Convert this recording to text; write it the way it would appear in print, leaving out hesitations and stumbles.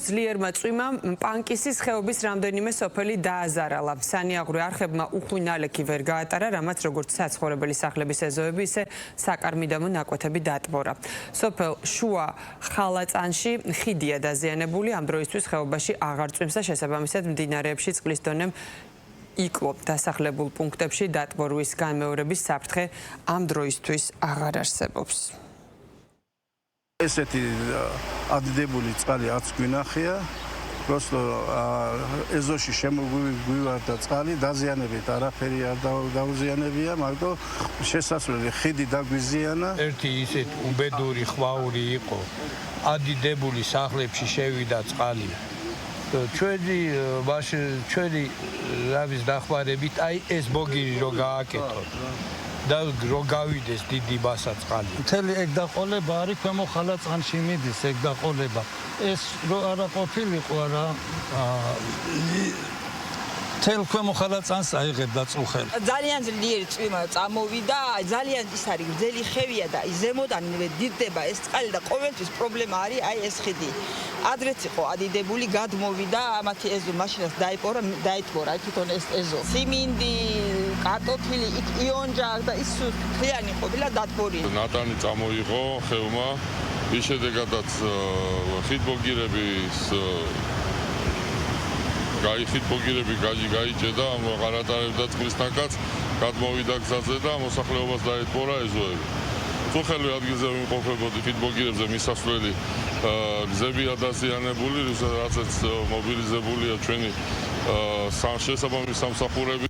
სამეგრელოს ძლიერმა წვიმამ პანკისის ხეობის რამდენიმე სოფელი დააზარალა. სანიაღვრე არხებმა უხვი ნალექი ვერ გაატარა, რამაც როგორც საცხოვრებელი სახლების ეზოები, ისე საკარმიდამო ნაკვეთები დატბორა. სოფელ შუა ხალაწანში ხიდია დაზიანებული, ამ დროისთვის ხეობაში აღარ წვიმს და შესაბამისად მდინარეებში წყლის დონემ იკლო. დასახლებულ პუნქტებში დატბორვის განმეორების საფრთხე ამ დროისთვის აღარ არსებობს. ესეთი ადიდებული წყალი არც გვინახია, просто ეზოში შემოგვივარდა წყალი, დაზიანებით არაფერი არ დაუზიანებია, მაგრამ შესასვლელი ხიდი დაგვიზიანა. ერთი ისეთ უბედური ხვაური იყო, ადიდებული სახლებში შევიდა წყალი. ჩვენი რავის დახმარებით აი ეს ბოგირი რო გააკეთოთ. და რო გავიდეს დიდი ბასა წყალი. მთელი ეგ დაყოლება არის ქვემო ხალაწანში მიდის ეგ დაყოლება. ეს რო არა ყოფილიყო არა თელ ქვემო ხალაწანს აიღებ და წუხელ. ძალიან ძლიერი წვიმა წამოვიდა, ძალიან ის არის გრძელი ხევია და ზემოდან დიდდება ეს წყალი და ყოველთვის პრობლემა არის აი ეს ხიდი. ადრეც იყო ადიდებული, გადმოვიდა, ამათი ეზო მაშინაც დაიტბორა თვითონ ეს ეზო. სიმინდი, კარტოფილი, იქ იონჯა და ის მთლიანი ყოფილა დატბორილი. ნატანი წამოიღო ხევმა, ის შედეგადაც ხიდბოგირების ხიდბოგირები გაიჭედა, აღარ ატარებდა წყლის ნაკადს, გადმოვიდა გზაზე და მოსახლეობას დაეტბორა ეზოები. წუხელი ადგილზე ვიმყოფებოდი, ხიდბოგირებზე მისასვლელი გზებია დაზიანებული, რასაც მობილიზებულია ჩვენი შესაბამისი სამსახურები.